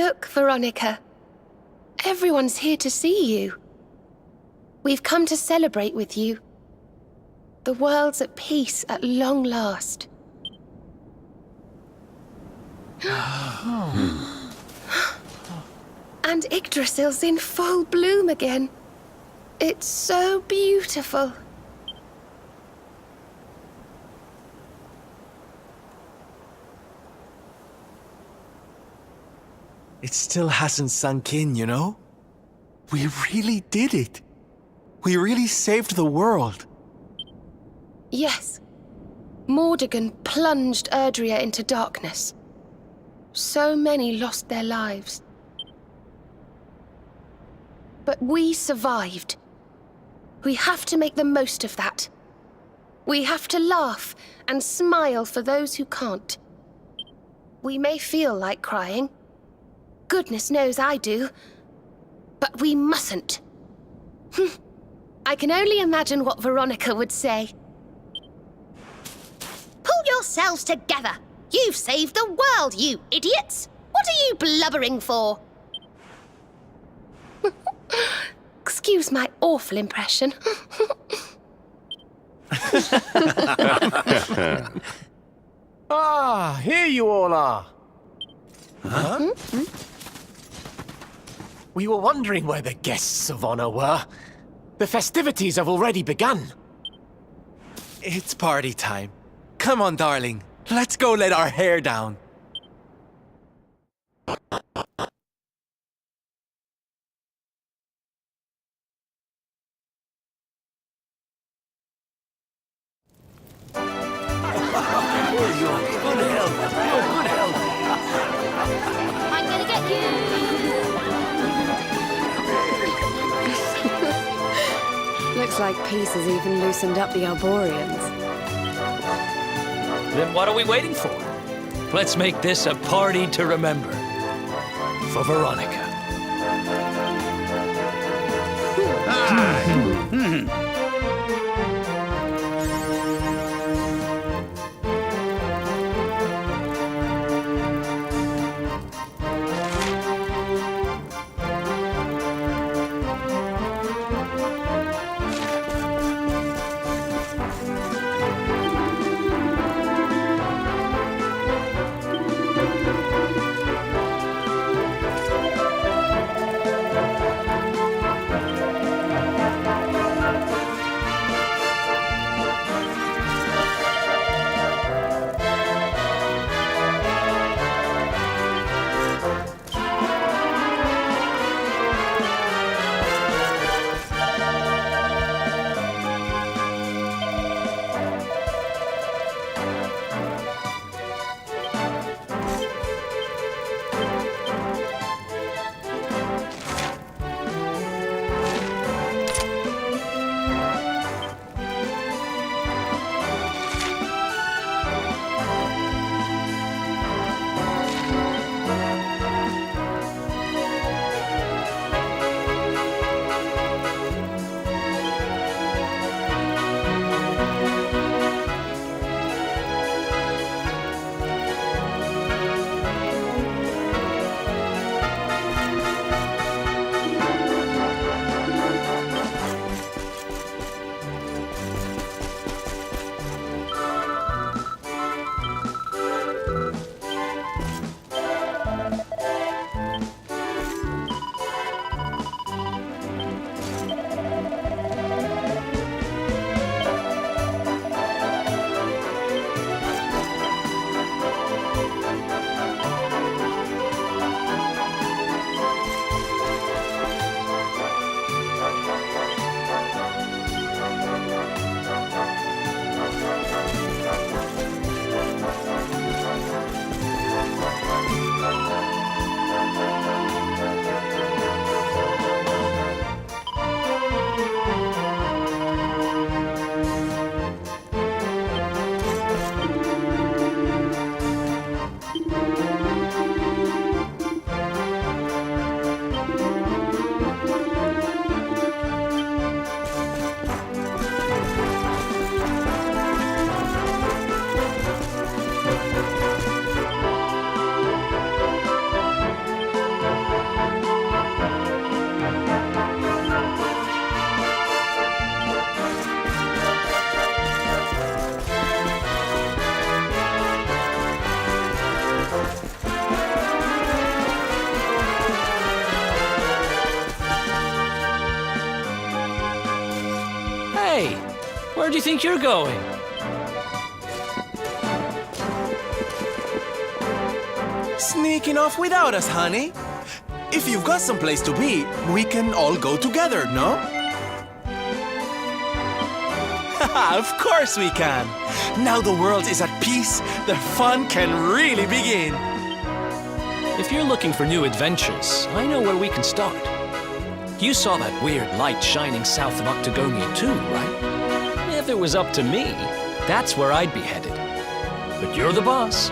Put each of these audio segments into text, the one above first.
Look, Veronica. Everyone's here to see you. We've come to celebrate with you. The world's at peace at long last. And Yggdrasil's in full bloom again. It's so beautiful. It still hasn't sunk in, you know? We really did it. We really saved the world. Yes. Mordegon plunged Erdrea into darkness. So many lost their lives. But we survived. We have to make the most of that. We have to laugh and smile for those who can't. We may feel like crying. Goodness knows I do. But we mustn't. I can only imagine what Veronica would say. Pull yourselves together! You've saved the world, you idiots! What are you blubbering for? Excuse my awful impression. Here you all are. Huh? We were wondering where the guests of honor were. The festivities have already begun. It's party time. Come on, darling. Let's go let our hair down. I'm gonna get you! Looks like peace has even loosened up the Arborians. Then what are we waiting for? Let's make this a party to remember. For Veronica. Hey, where do you think you're going? Sneaking off without us, honey. If you've got someplace to be, we can all go together, no? Of course we can. Now the world is at peace, the fun can really begin. If you're looking for new adventures, I know where we can start. You saw that weird light shining south of Octagonia too, right? If it was up to me, that's where I'd be headed. But you're the boss.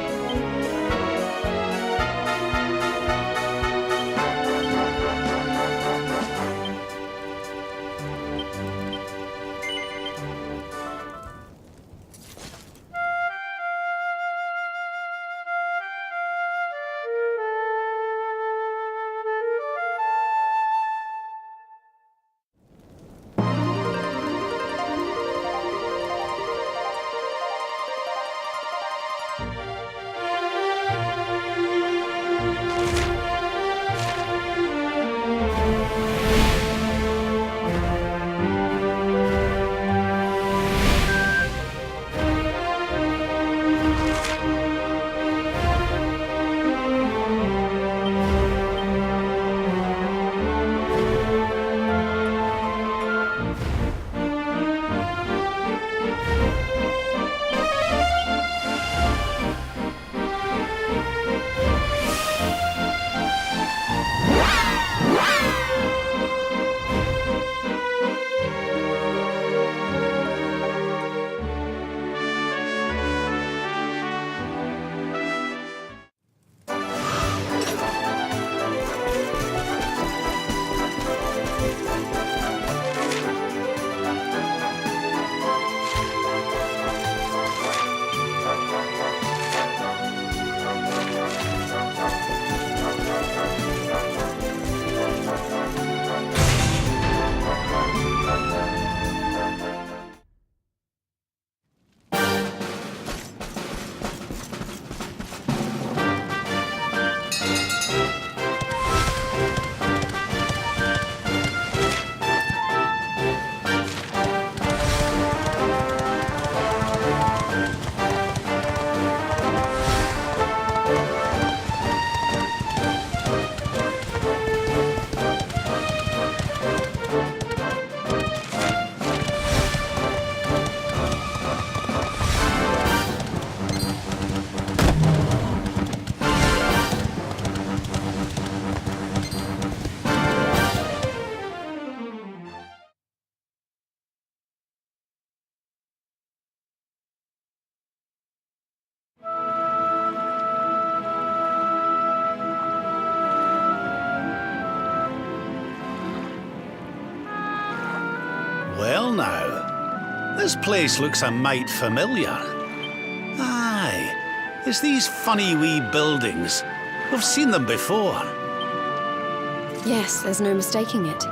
Well now, this place looks a mite familiar. Aye, it's these funny wee buildings. We've seen them before. Yes, there's no mistaking it.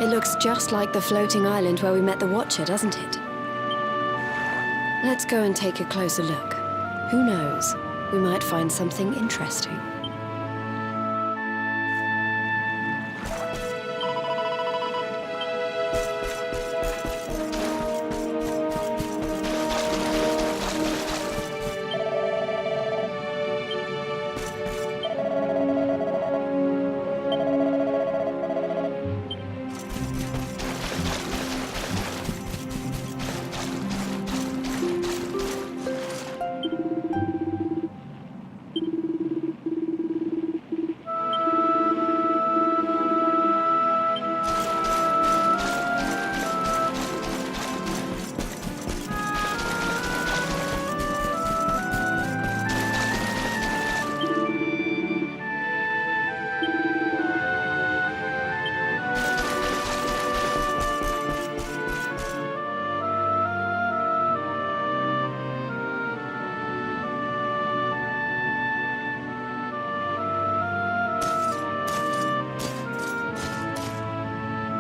It looks just like the floating island where we met the Watcher, doesn't it? Let's go and take a closer look. Who knows? We might find something interesting.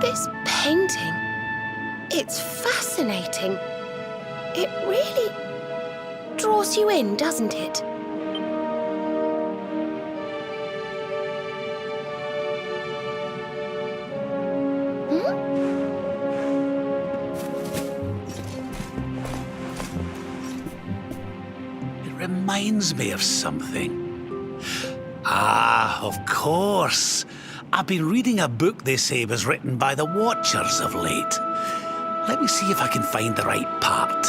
This painting, it's fascinating. It really draws you in, doesn't it? reminds me of something. Ah, of course. I've been reading a book they say was written by the Watchers of late. Let me see if I can find the right part.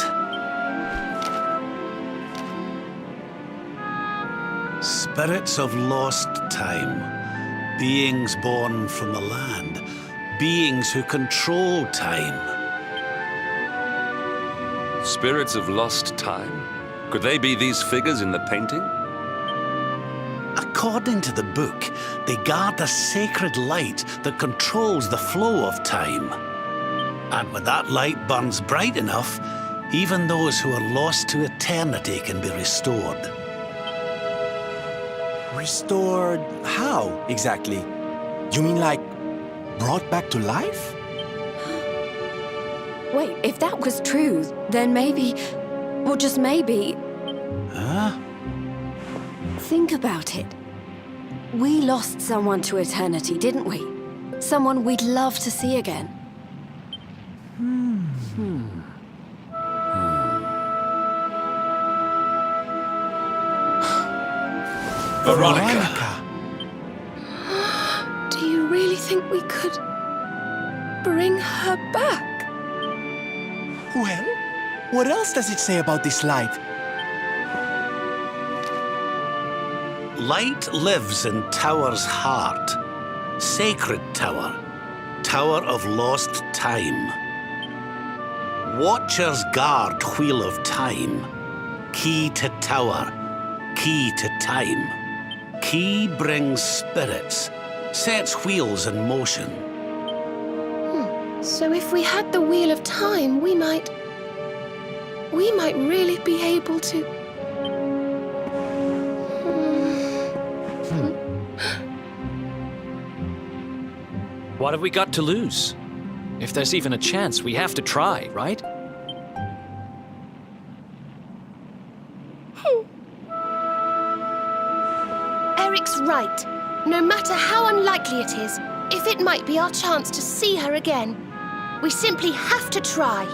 Spirits of lost time. Beings born from the land. Beings who control time. Spirits of lost time? Could they be these figures in the painting? According to the book, they guard a sacred light that controls the flow of time. And when that light burns bright enough, even those who are lost to eternity can be restored. Restored how, exactly? You mean like brought back to life? Wait, if that was true, then maybe, or just maybe... Huh? Think about it. We lost someone to eternity, didn't we? Someone we'd love to see again. Veronica! Do you really think we could bring her back? Well, what else does it say about this light? Light lives in Tower's heart. Sacred Tower. Tower of lost time. Watchers guard Wheel of Time. Key to Tower. Key to time. Key brings spirits. Sets wheels in motion. So if we had the Wheel of Time, we might really be able to... What have we got to lose? If there's even a chance, we have to try, right? Eric's right. No matter how unlikely it is, if it might be our chance to see her again, we simply have to try.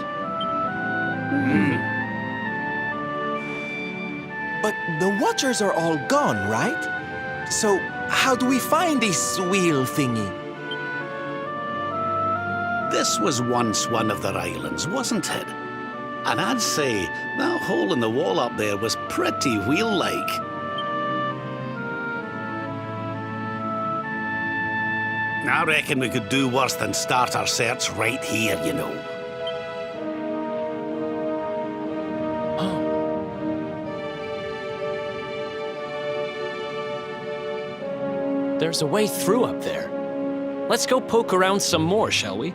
But the Watchers are all gone, right? So how do we find this wheel thingy? This was once one of their islands, wasn't it? And I'd say that hole in the wall up there was pretty wheel-like. I reckon we could do worse than start our search right here, you know. There's a way through up there. Let's go poke around some more, shall we?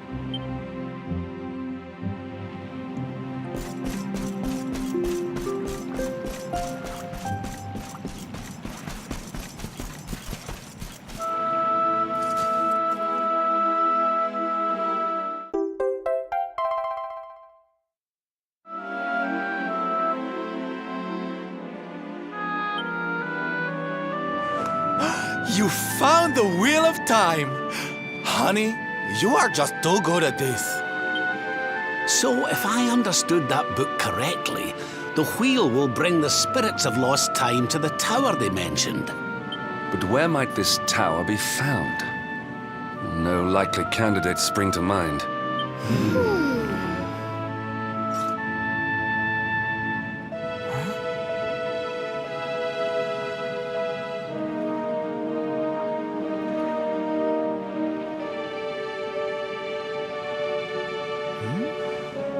You found the Wheel of Time! Honey, you are just too good at this. So, if I understood that book correctly, the wheel will bring the spirits of lost time to the tower they mentioned. But where might this tower be found? No likely candidates spring to mind.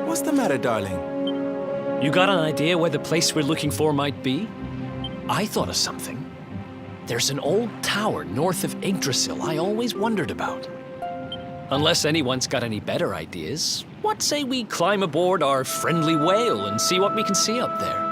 What's the matter, darling? You got an idea where the place we're looking for might be? I thought of something. There's an old tower north of Yggdrasil I always wondered about. Unless anyone's got any better ideas, what say we climb aboard our friendly whale and see what we can see up there?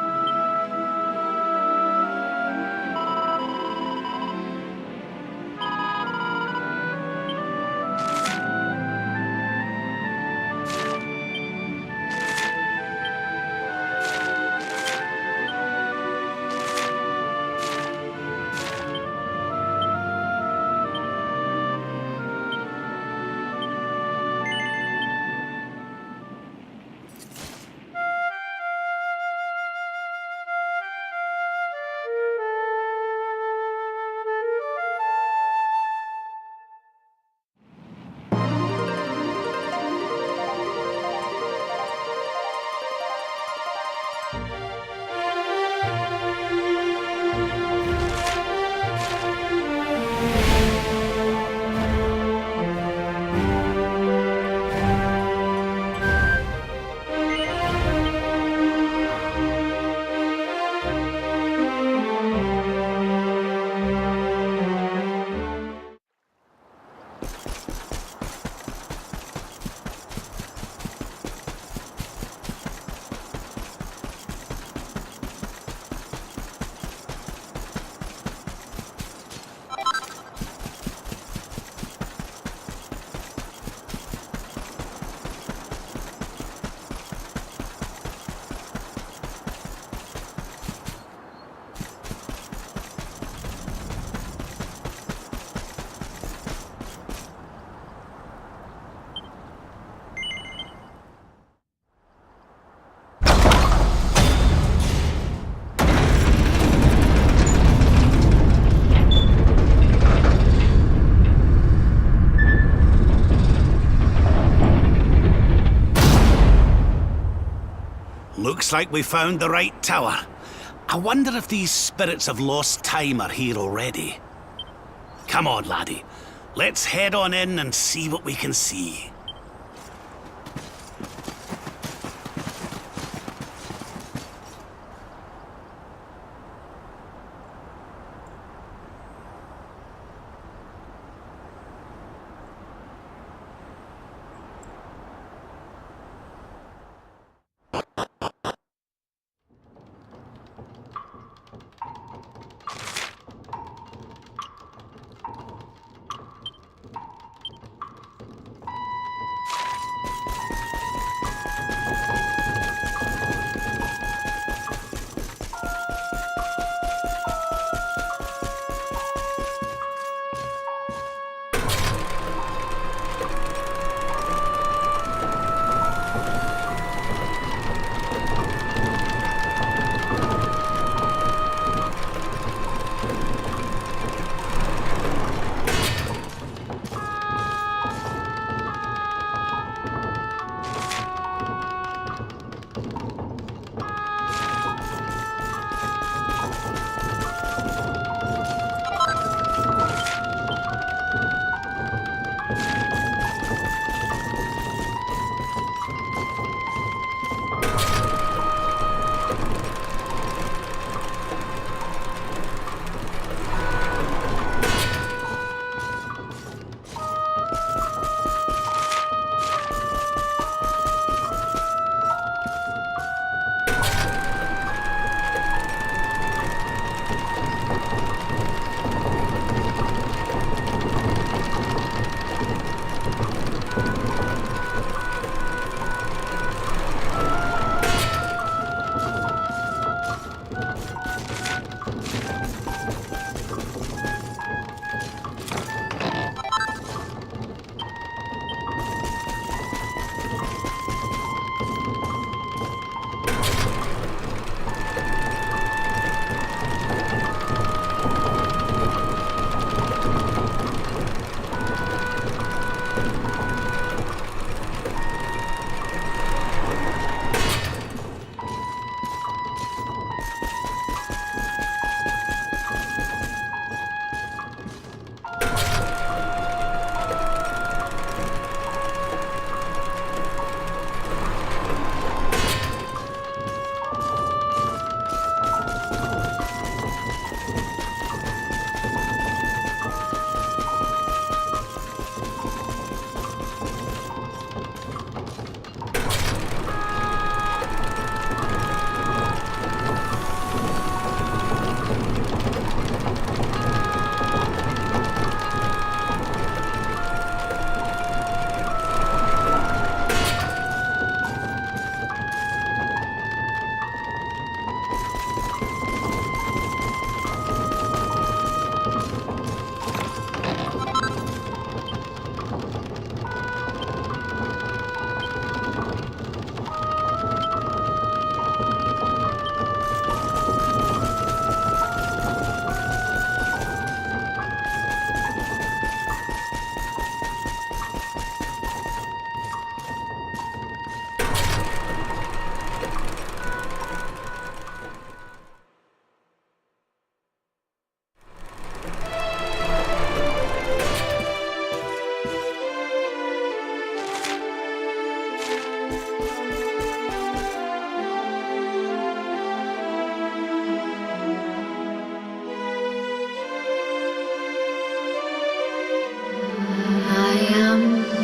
Looks like we found the right tower. I wonder if these spirits of lost time are here already. Come on, laddie. Let's head on in and see what we can see.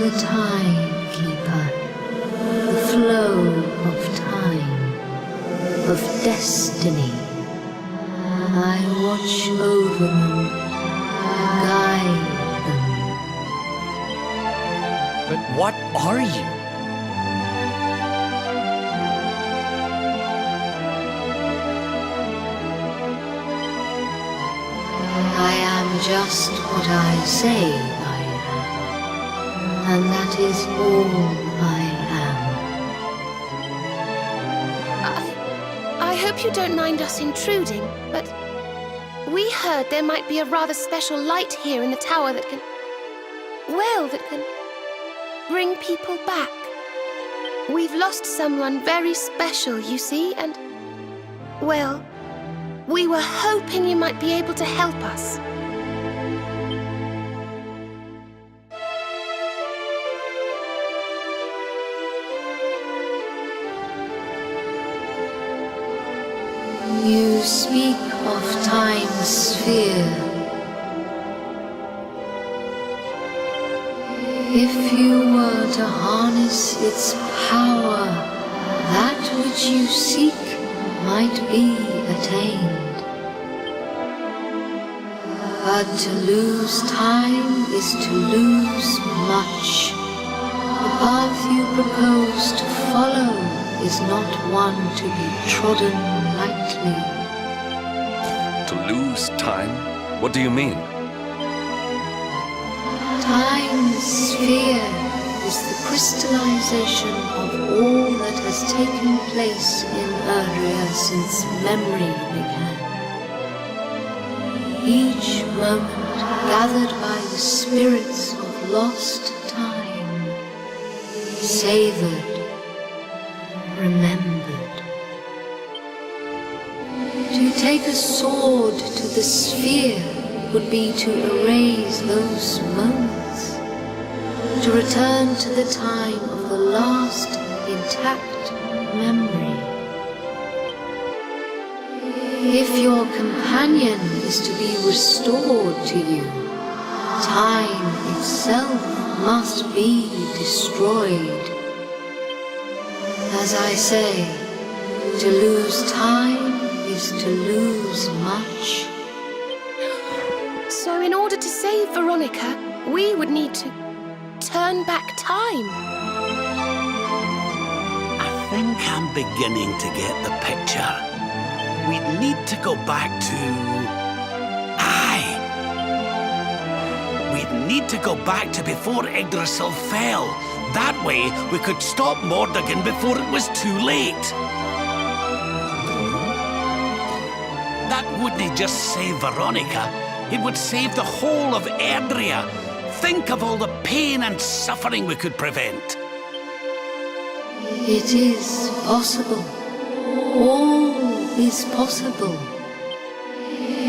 the timekeeper, the flow of time, of destiny. I watch over them, guide them. But what are you? I am just what I say I am, and that is all I am. I hope you don't mind us intruding, but we heard there might be a rather special light here in the tower that can... well, that can bring people back. We've lost someone very special, you see, and... well, we were hoping you might be able to help us. You speak of time's sphere. If you were to harness its power, that which you seek might be attained. But to lose time is to lose much. The path you propose to follow is not one to be trodden lightly. To lose time? What do you mean? Time's sphere is the crystallization of all that has taken place in Erdrea since memory began. Each moment gathered by the spirits of lost time, savored, remembered. To take a sword to the sphere would be to erase those moments, to return to the time of the last intact memory. If your companion is to be restored to you, time itself must be destroyed. As I say, to lose time is to lose much. So in order to save Veronica, we would need to turn back time. I think I'm beginning to get the picture. We'd need to go back to... We'd need to go back to before Yggdrasil fell. That way, we could stop Mordegon before it was too late. That wouldn't just save Veronica. It would save the whole of Erdrea. Think of all the pain and suffering we could prevent. It is possible. All is possible.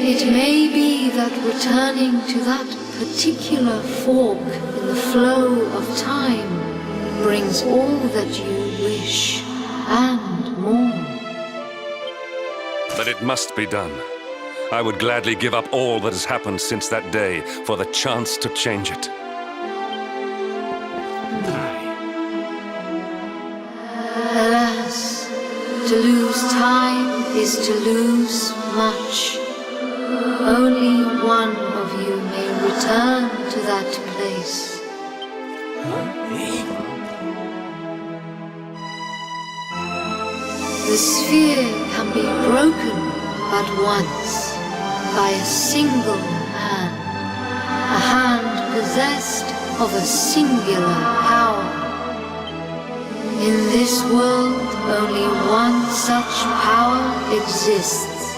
It may be that returning to that particular fork in the flow of time brings all that you wish and more. But it must be done. I would gladly give up all that has happened since that day for the chance to change it. Alas, to lose time is to lose much. Only one of you may return to that place. The sphere can be broken but once, by a single hand, a hand possessed of a singular power. In this world, only one such power exists,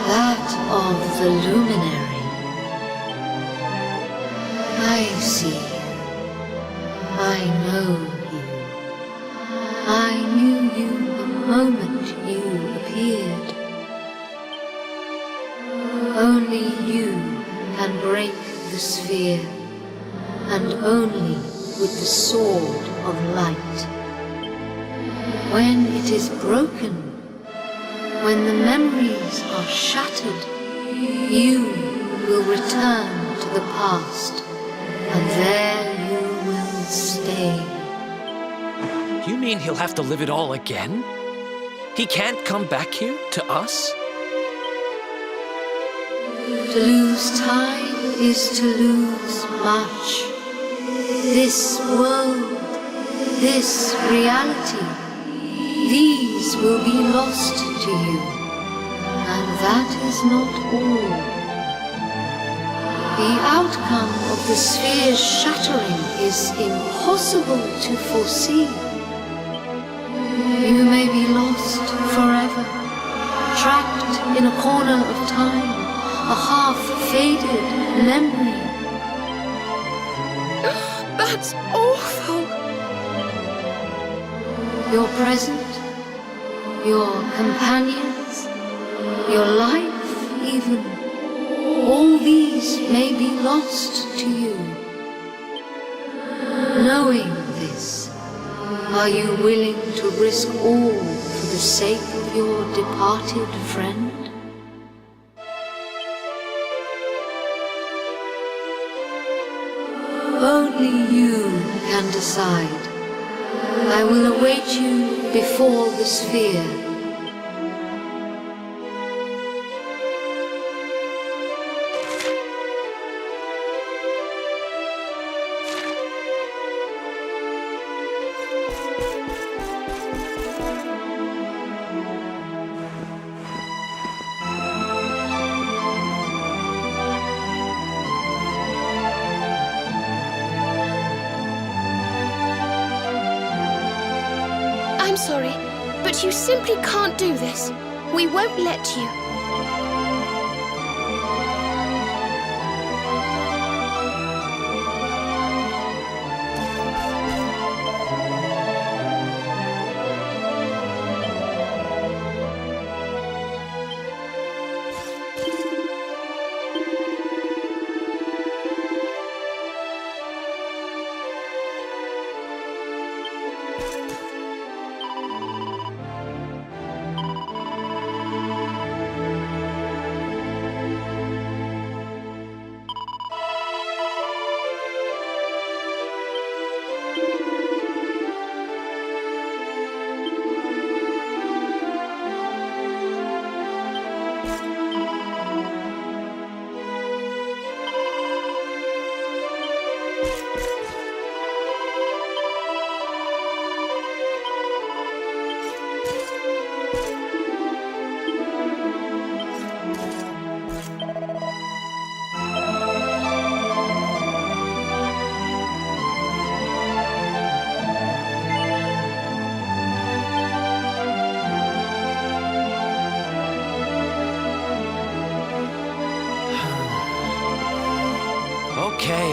that of the luminary. I see you. I know you. I knew you the moment you appeared. Only you can break the sphere, and only with the sword of light. When it is broken, when the memories are shattered, you will return to the past, and there you will stay. You mean he'll have to live it all again? He can't come back here to us? To lose time is to lose much. This world, this reality, these will be lost to you, and that is not all. The outcome of the sphere's shattering is impossible to foresee. You may be lost forever, trapped in a corner of time, a half-faded memory. That's awful. your present, your companions, your life even, all these may be lost to you. Knowing this, are you willing to risk all for the sake of your departed friend? Only you can decide. I will await you before the sphere. I'm sorry, but you simply can't do this. We won't let you.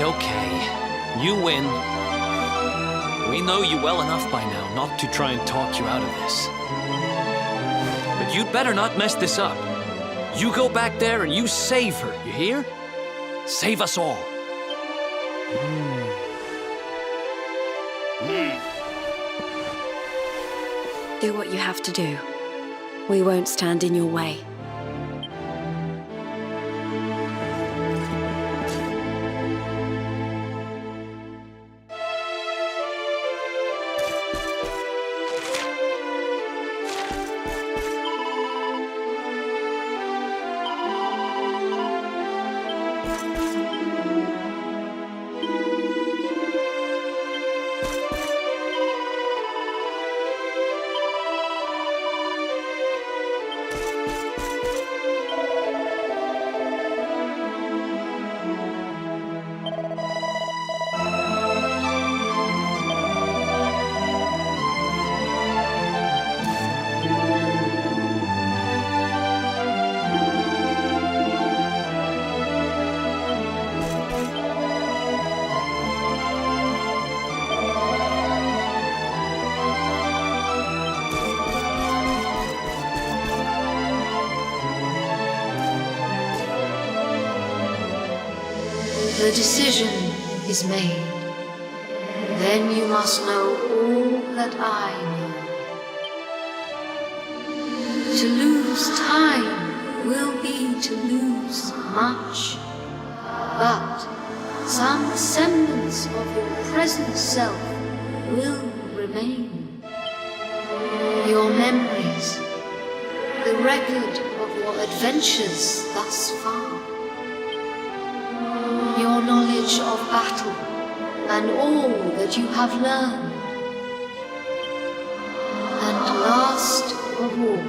Okay. You win. We know you well enough by now not to try and talk you out of this. But you'd better not mess this up. You go back there and you save her, you hear? Save us all. Do what you have to do. We won't stand in your way. The decision is made. Then you must know all that I know. To lose time will be to lose much, but some semblance of your present self will remain. Your memories, the record of your adventures thus far, your knowledge of battle and all that you have learned. And last of all,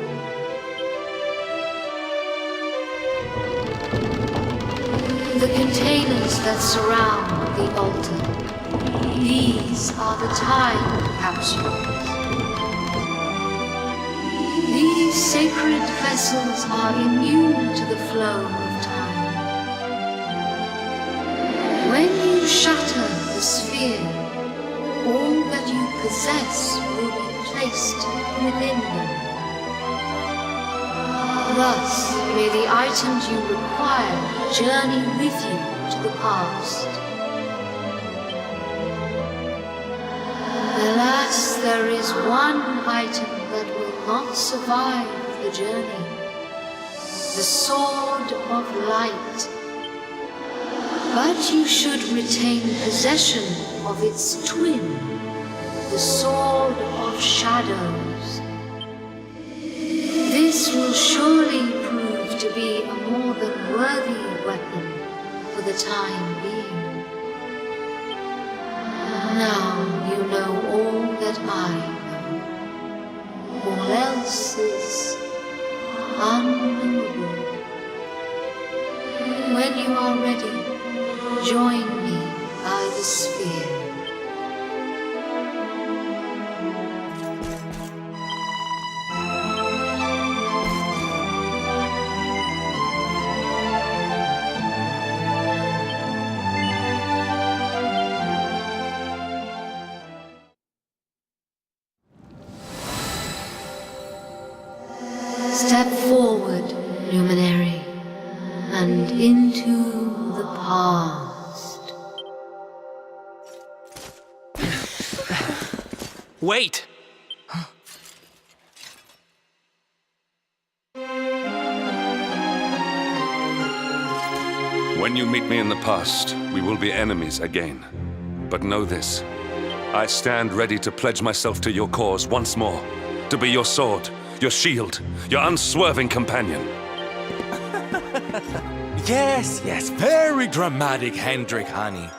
the containers that surround the altar. These are the time capsules. These sacred vessels are immune to the flow of time. When you shatter the sphere, all that you possess will be placed within them. Thus, may the items you require journey with you to the past. Alas, there is one item that will not survive the journey. The Sword of Light. But you should retain possession of its twin, the Sword of Shadows. This will surely prove to be a more than worthy weapon for the time being. Now you know all that I know. All else is unknowable. When you are ready, join me by the sphere. Step forward, luminary, and into the past. Wait! When you meet me in the past, we will be enemies again. But know this, I stand ready to pledge myself to your cause once more, to be your sword, your shield, your unswerving companion. Yes, very dramatic, Hendrik, honey.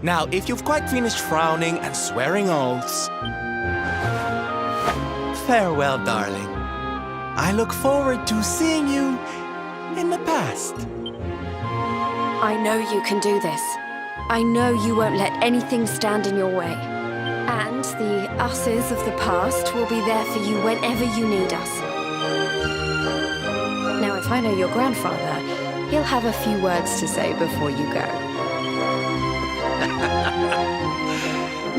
Now, if you've quite finished frowning and swearing oaths, farewell, darling. I look forward to seeing you in the past. I know you can do this. I know you won't let anything stand in your way. And the us's of the past will be there for you whenever you need us. Now, if I know your grandfather, he'll have a few words to say before you go.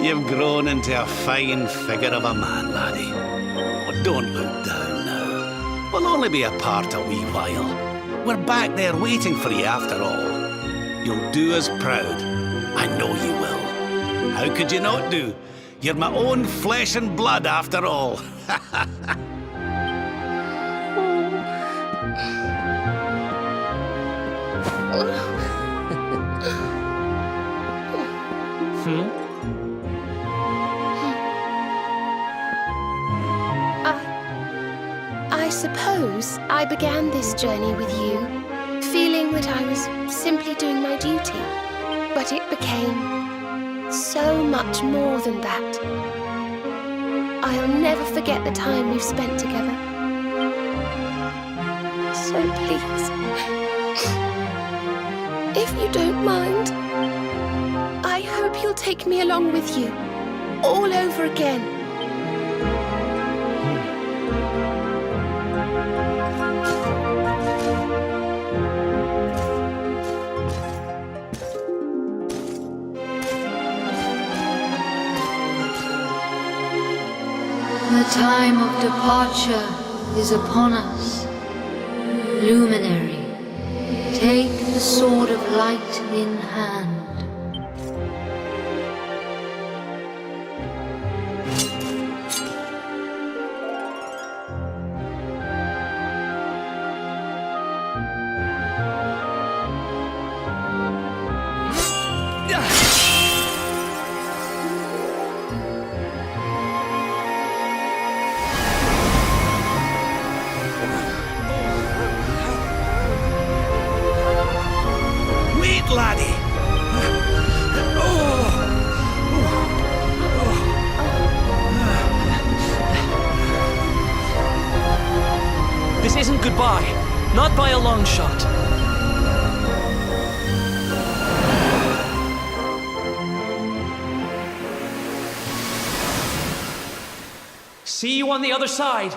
You've grown into a fine figure of a man, laddie. But don't look down now. We'll only be apart a wee while. We're back there waiting for you after all. You'll do us proud. I know you will. How could you not do? You're my own flesh and blood after all. I suppose I began this journey with you, feeling that I was simply doing my duty. But it became so much more than that. I'll never forget the time we've spent together. So please, if you don't mind, I hope you'll take me along with you, all over again. The time of departure is upon us. Luminary, take the sword of light in hand. Laddie! This isn't goodbye. Not by a long shot. See you on the other side.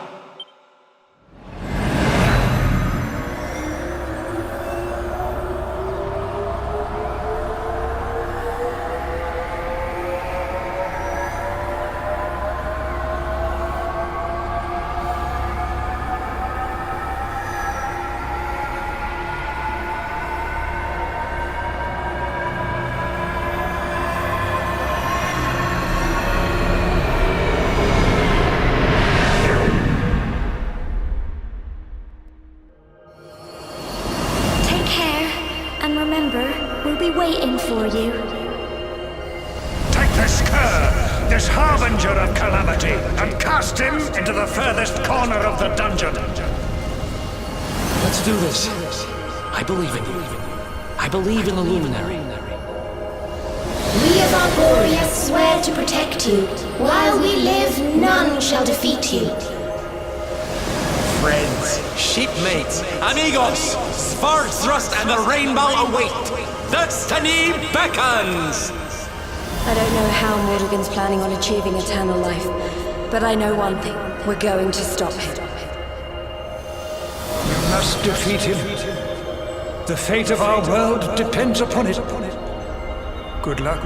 Cast him into the furthest corner of the dungeon. Let's do this. I believe in you. I believe in the Luminary. We of Arborea swear to protect you. While we live, none shall defeat you. Friends, shipmates, amigos, Svarthrust and the Rainbow await. Destiny beckons! I don't know how Mordegon's planning on achieving eternal life, but I know one thing. We're going to stop him. You must defeat him. The fate of our world depends upon it. Good luck.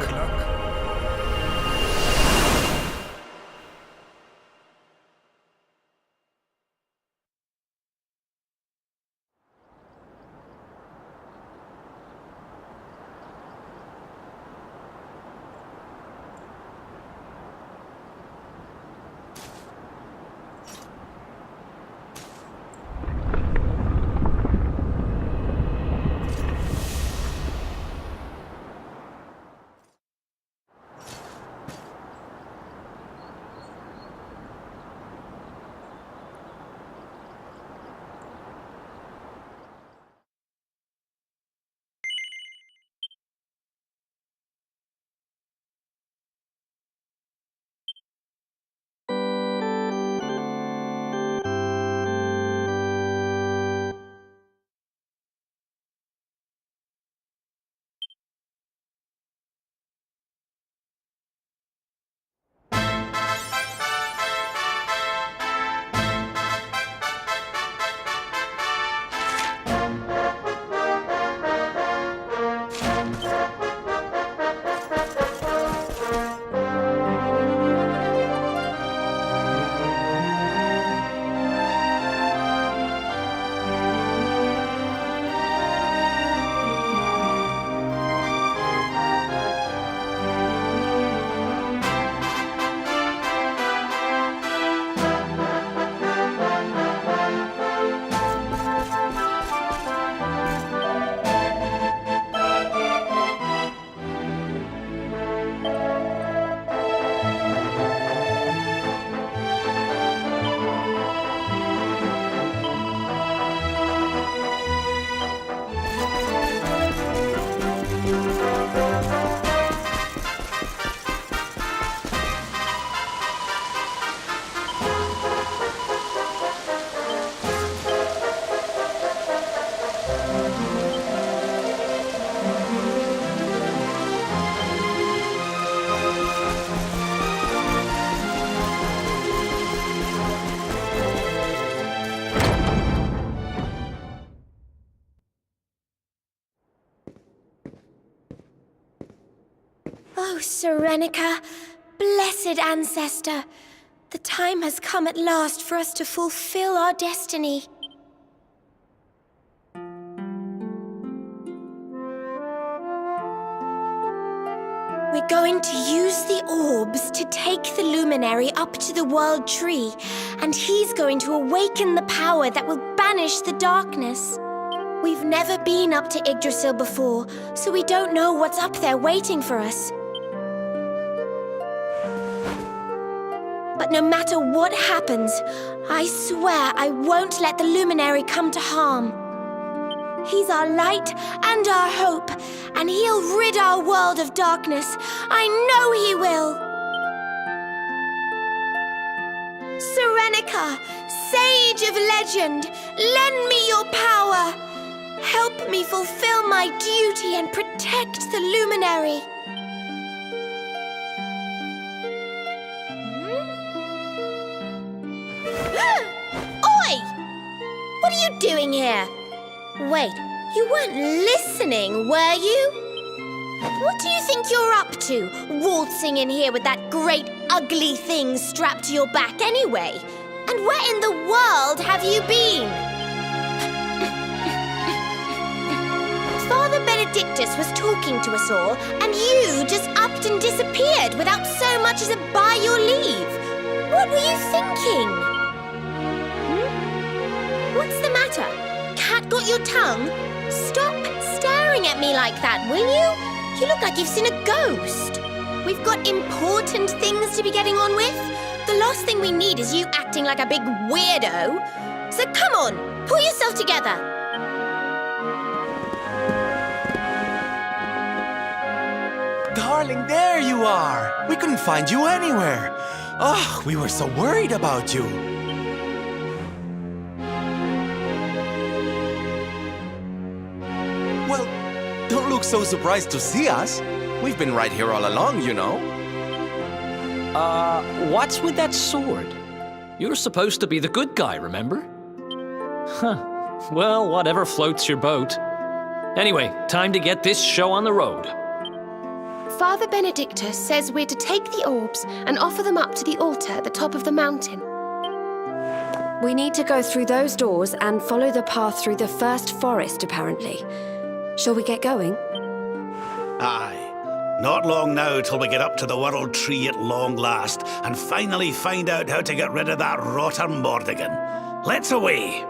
Oh, Serenica, blessed ancestor, the time has come at last for us to fulfill our destiny. We're going to use the orbs to take the luminary up to the World Tree, and he's going to awaken the power that will banish the darkness. We've never been up to Yggdrasil before, so we don't know what's up there waiting for us. But no matter what happens, I swear I won't let the luminary come to harm. He's our light and our hope, and he'll rid our world of darkness. I know he will. Serenica, sage of legend, lend me your power. Help me fulfill my duty and protect the luminary. Oi! What are you doing here? Wait, you weren't listening, were you? What do you think you're up to, waltzing in here with that great ugly thing strapped to your back anyway? And where in the world have you been? Father Benedictus was talking to us all, and you just upped and disappeared without so much as a by your leave. What were you thinking? What's the matter? Cat got your tongue? Stop staring at me like that, will you? You look like you've seen a ghost. We've got important things to be getting on with. The last thing we need is you acting like a big weirdo. So come on, pull yourself together. Darling, there you are! We couldn't find you anywhere. Oh, we were so worried about you. Well, don't look so surprised to see us. We've been right here all along, you know. What's with that sword? You're supposed to be the good guy, remember? Huh. Well, whatever floats your boat. Anyway, time to get this show on the road. Father Benedictus says we're to take the orbs and offer them up to the altar at the top of the mountain. We need to go through those doors and follow the path through the first forest, apparently. Shall we get going? Aye. Not long now till we get up to the World Tree at long last and finally find out how to get rid of that rotter Mordigan. Let's away.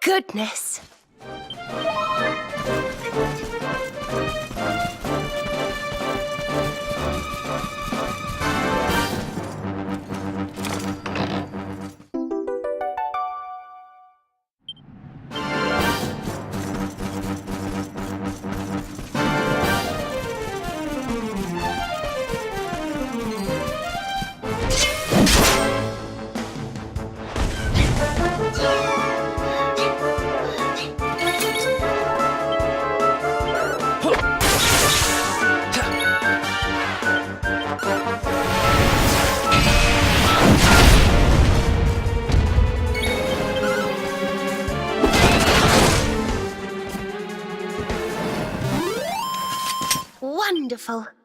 goodness. Wonderful.